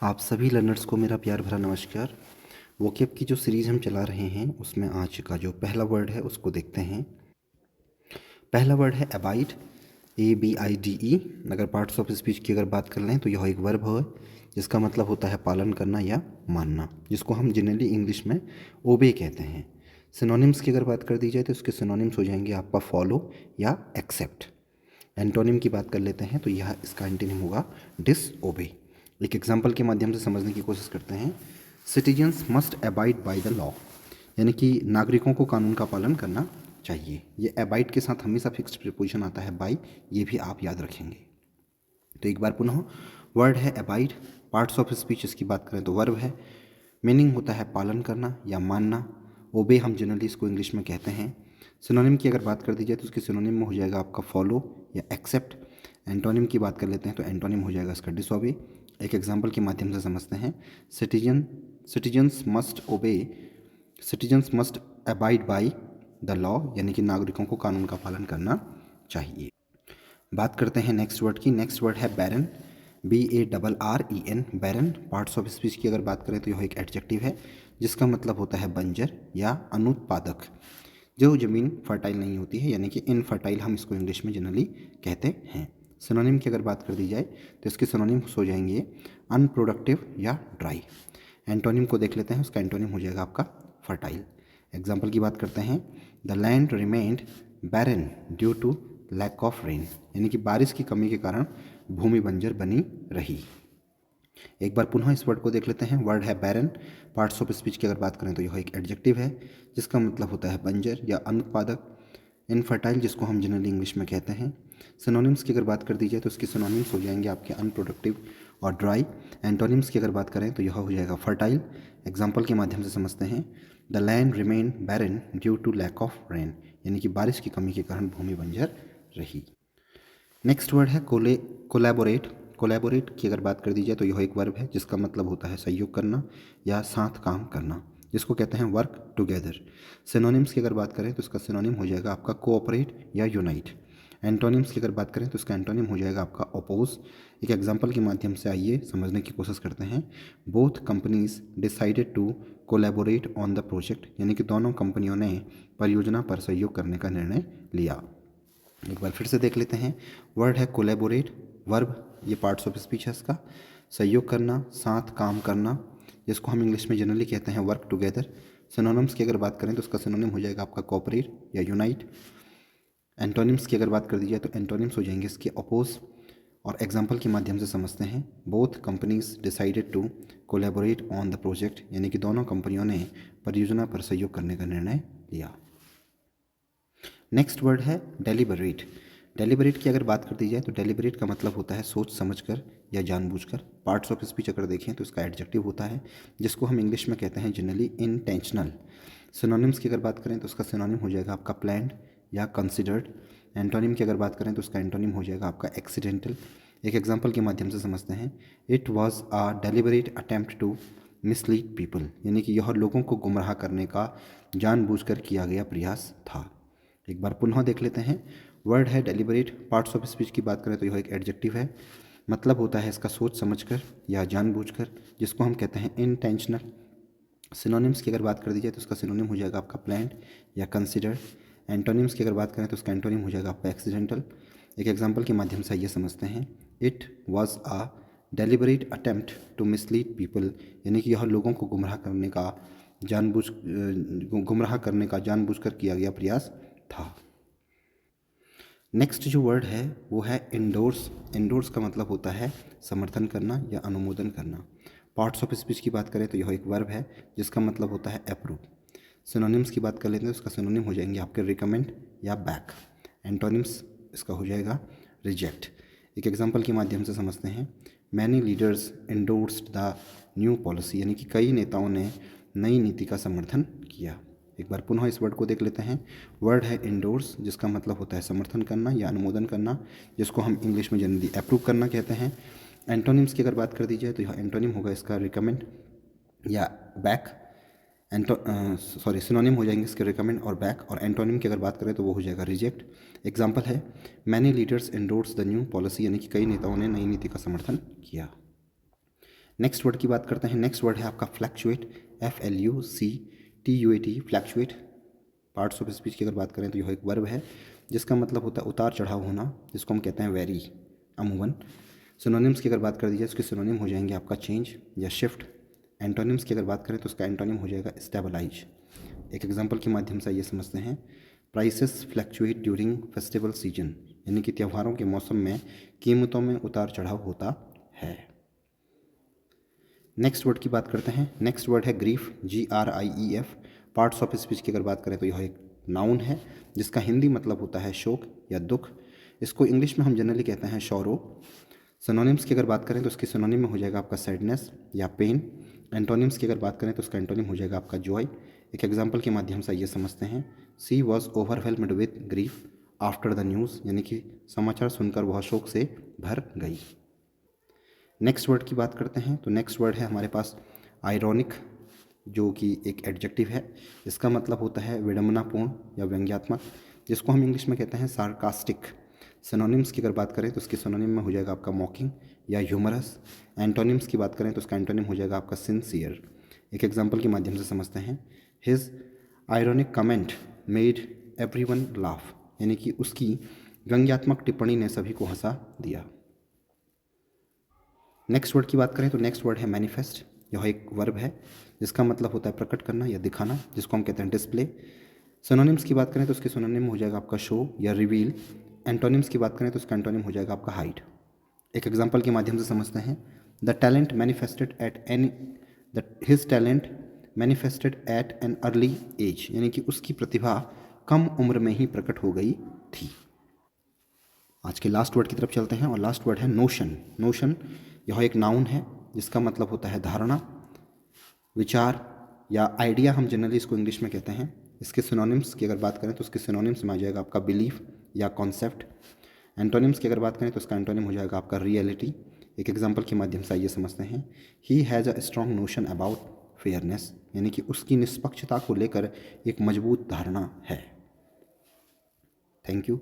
आप सभी लर्नर्स को मेरा प्यार भरा नमस्कार। वोकैब की जो सीरीज़ हम चला रहे हैं उसमें आज का जो पहला वर्ड है उसको देखते हैं। पहला वर्ड है अबाइड, ABIDE। अगर पार्ट्स ऑफ स्पीच की अगर बात कर लें तो यह एक वर्ब है जिसका मतलब होता है पालन करना या मानना, जिसको हम जनरली इंग्लिश में ओबे कहते हैं। सिनोनिम्स की अगर बात कर दी जाए तो उसके सिनोनिम्स हो जाएंगे आपका फॉलो या एक्सेप्ट। एंटोनिम की बात कर लेते हैं तो यह इसका एंटोनिम होगा डिसओबे। एक एग्जाम्पल के माध्यम से समझने की कोशिश करते हैं। Citizens must abide by the law, यानी कि नागरिकों को कानून का पालन करना चाहिए। ये अबाइड के साथ हमेशा फिक्स्ड प्रीपोजिशन आता है बाय, ये भी आप याद रखेंगे। तो एक बार पुनः वर्ड है अबाइड। पार्ट्स ऑफ स्पीच इसकी बात करें तो वर्ब है। मीनिंग होता है पालन करना या मानना। ओबे हम जनरली इसको इंग्लिश में कहते हैं। सिनोनिम की अगर बात कर दी जाए तो उसके सिनोनिम में हो जाएगा आपका फॉलो या एक्सेप्ट। एंटोनिम की बात कर लेते हैं तो एंटोनिम हो जाएगा इसका डिसओबे। एक एग्जाम्पल के माध्यम से समझते हैं। सिटीजन्स मस्ट ओबे, citizens must abide by the law, यानी कि नागरिकों को कानून का पालन करना चाहिए। बात करते हैं नेक्स्ट वर्ड की। नेक्स्ट वर्ड है barren, BARREN, barren. Parts of speech की अगर बात करें तो यह एक एडजेक्टिव है जिसका मतलब होता है बंजर या अनुत्पादक, जो ज़मीन फर्टाइल नहीं होती है, यानी कि इनफर्टाइल हम इसको इंग्लिश में जनरली कहते हैं। सिनोनिम की अगर बात कर दी जाए तो इसके सिनोनिम्स हो जाएंगे अनप्रोडक्टिव या ड्राई। एंटोनिम को देख लेते हैं, उसका एंटोनिम हो जाएगा आपका फर्टाइल। एग्जाम्पल की बात करते हैं। The land remained barren due to lack of rain, यानी कि बारिश की कमी के कारण भूमि बंजर बनी रही। एक बार पुनः इस वर्ड को देख लेते हैं। वर्ड है बैरन। पार्ट्स ऑफ स्पीच की अगर बात करें तो यह एक एडजेक्टिव है जिसका मतलब होता है बंजर या अनुत्पादक। इनफर्टाइल जिसको हम जनरली इंग्लिश में कहते हैं। सिनोनिम्स की अगर बात कर दी जाए तो उसके सिनोनिम्स हो जाएंगे आपके अनप्रोडक्टिव और ड्राई। एंटोनिम्स की अगर बात करें तो यह हो जाएगा फर्टाइल। एग्जाम्पल के माध्यम से समझते हैं। The land remain barren due to lack of rain, यानी कि बारिश की कमी के कारण भूमि बंजर रही। नेक्स्ट वर्ड है कोलैबोरेट। कोलैबोरेट की अगर बात कर दी जाए तो यह एक वर्ब है जिसका मतलब होता है सहयोग करना या साथ काम करना, जिसको कहते हैं वर्क टुगेदर। सिनोनिम्स की अगर बात करें तो इसका सिनोनिम हो जाएगा आपका कोऑपरेट या यूनाइट। एंटोनिम्स की अगर बात करें तो इसका एंटोनिम हो जाएगा आपका अपोज। एक एग्जांपल के माध्यम से आइए समझने की कोशिश करते हैं। Both companies decided to collaborate on the project, यानी कि दोनों कंपनियों ने परियोजना पर सहयोग करने का निर्णय लिया। एक बार फिर से देख लेते हैं। वर्ड है कोलैबोरेट, वर्ब, ये पार्ट्स ऑफ स्पीच है इसका। सहयोग करना, साथ काम करना, जिसको हम इंग्लिश में जनरली कहते हैं वर्क टुगेदर। सिनोनिम्स की अगर बात करें तो उसका सिनोनिम हो जाएगा आपका कोऑपरेट या यूनाइट। एंटोनिम्स की अगर बात कर दी जाए तो एंटोनिम्स हो जाएंगे इसके अपोज। और एग्जाम्पल के माध्यम से समझते हैं। Both companies decided to collaborate on the project, यानी कि दोनों कंपनियों ने परियोजना पर सहयोग करने का निर्णय लिया। नेक्स्ट वर्ड है डेलिबरेट। डेलिबरेट की अगर बात कर दी जाए तो डेलिबरेट का मतलब होता है सोच समझकर या जानबूझकर। पार्ट्स ऑफ स्पीच अगर देखें तो इसका एडजेक्टिव होता है जिसको हम इंग्लिश में कहते हैं जनरली इंटेंशनल। सिनोनिम्स की अगर बात करें तो उसका सिनोनिम हो जाएगा आपका प्लान्ड या कंसिडर्ड। एंटोनिम की अगर बात करें तो उसका एंटोनिम हो जाएगा आपका एक्सीडेंटल। एक एग्जाम्पल के माध्यम से समझते हैं। It was a deliberate attempt to mislead people, यानी कि यह लोगों को गुमराह करने का जानबूझकर किया गया प्रयास था। एक बार पुनः देख लेते हैं। वर्ड है डेलिबरेट। पार्ट्स ऑफ स्पीच की बात करें तो यह एक एडजेक्टिव है, मतलब होता है इसका सोच समझकर या जानबूझकर, जिसको हम कहते हैं इंटेंशनल। सिनोनिम्स की अगर बात कर दी जाए तो उसका सिनोनिम हो जाएगा आपका प्लान्ड या कंसिडर्ड। एंटोनिम्स की अगर बात करें तो उसका एंटोनिम हो जाएगा आपका एक्सीडेंटल। एक एग्जाम्पल के माध्यम से ये समझते हैं। It was a deliberate attempt to mislead people, यानी कि यह लोगों को गुमराह करने का जानबूझकर किया गया प्रयास था। नेक्स्ट जो वर्ड है वो है इंडोर्स। इंडोर्स का मतलब होता है समर्थन करना या अनुमोदन करना। पार्ट्स ऑफ स्पीच की बात करें तो यह एक वर्ब है जिसका मतलब होता है अप्रूव। सिनोनिम्स की बात कर लेते हैं, उसका सिनोनिम हो जाएंगे आपके रिकमेंड या बैक। एंटोनिम्स इसका हो जाएगा रिजेक्ट। एक एग्जांपल के माध्यम से समझते हैं। Many leaders endorsed the new policy, यानी कि कई नेताओं ने नई नीति का समर्थन किया। एक बार पुनः इस वर्ड को देख लेते हैं। वर्ड है इंडोर्स, जिसका मतलब होता है समर्थन करना या अनुमोदन करना, जिसको हम इंग्लिश में जनरली अप्रूव करना कहते हैं। एंटोनिम्स की अगर बात कर दी जाए तो यह एंटोनिम होगा इसका रिकमेंड या बैक। सिनोनिम हो जाएंगे इसके रिकमेंड और बैक। और एंटोनिम की अगर बात करें तो वो हो जाएगा रिजेक्ट। एग्जाम्पल है many leaders endorse the new policy, यानी कि कई नेताओं ने नई नीति का समर्थन किया। नेक्स्ट वर्ड की बात करते हैं। नेक्स्ट वर्ड है आपका fluctuate, FLUCTUAT, fluctuate. Parts of speech की अगर बात करें तो यह एक वर्ब है जिसका मतलब होता है उतार चढ़ाव होना, जिसको हम कहते हैं वेरी अमूमन। सिनोनिम्स की अगर बात कर दी जाए उसके सिनोनिम हो जाएंगे आपका चेंज या शिफ्ट। एंटोनिम्स की अगर बात करें तो उसका एंटोनिम हो जाएगा स्टेबलाइज। एक एग्जांपल के माध्यम से ये समझते हैं। Prices fluctuate during festival season, यानी कि त्योहारों के मौसम में कीमतों में उतार चढ़ाव होता है। नेक्स्ट वर्ड की बात करते हैं। नेक्स्ट वर्ड है grief, GRIEF। Parts of speech की अगर बात करें तो यह एक नाउन है जिसका हिंदी मतलब होता है शोक या दुख। इसको इंग्लिश में हम जनरली कहते हैं शोरो। सिनोनिम्स की अगर बात करें तो उसके सिनोनिम में हो जाएगा आपका सैडनेस या पेन। एंटोनिम्स की अगर बात करें तो उसका एंटोनिम हो जाएगा आपका जॉय। एक एग्जांपल के माध्यम से ये समझते हैं। She was overwhelmed with grief after the news, यानी कि समाचार सुनकर वह शोक से भर गई। नेक्स्ट वर्ड की बात करते हैं तो नेक्स्ट वर्ड है हमारे पास आयरॉनिक, जो कि एक एडजेक्टिव है। इसका मतलब होता है विडंबनापूर्ण या व्यंग्यात्मक, जिसको हम इंग्लिश में कहते हैं सार्कास्टिक। सिनोनिम्स की अगर बात करें तो उसके सिनोनिम में हो जाएगा आपका मॉकिंग या ह्यूमरस। एंटोनिम्स की बात करें तो उसका एंटोनिम हो जाएगा आपका सिंसियर। एक एग्जांपल के माध्यम से समझते हैं। His ironic comment made everyone laugh, यानी कि उसकी व्यंग्यात्मक टिप्पणी ने सभी को हंसा दिया। नेक्स्ट वर्ड की बात करें तो नेक्स्ट वर्ड है मैनिफेस्ट। यह एक वर्ब है जिसका मतलब होता है प्रकट करना या दिखाना, जिसको हम कहते हैं डिस्प्ले। सिनोनिम्स की बात करें तो उसके सिनोनिम हो जाएगा आपका शो या रिवील। एंटोनिम्स की बात करें तो उसका एंटोनिम हो जाएगा आपका हाइड। एक एग्जांपल के माध्यम से समझते हैं। The talent manifested at an his talent manifested at an early age, यानी कि उसकी प्रतिभा कम उम्र में ही प्रकट हो गई थी। आज के लास्ट वर्ड की तरफ चलते हैं और लास्ट वर्ड है नोशन। नोशन यह एक नाउन है जिसका मतलब होता है धारणा, विचार या आइडिया, हम जनरली इसको इंग्लिश में कहते हैं। इसके सिनोनिम्स की अगर बात करें तो उसके सिनोनिम्स में आ जाएगा आपका बिलीफ या कॉन्सेप्ट। एंटोनिम्स की अगर बात करें तो उसका एंटोनिम हो जाएगा आपका रियलिटी। एक एग्जांपल के माध्यम से आइए समझते हैं। He has a strong notion about fairness, यानी कि उसकी निष्पक्षता को लेकर एक मजबूत धारणा है। Thank you.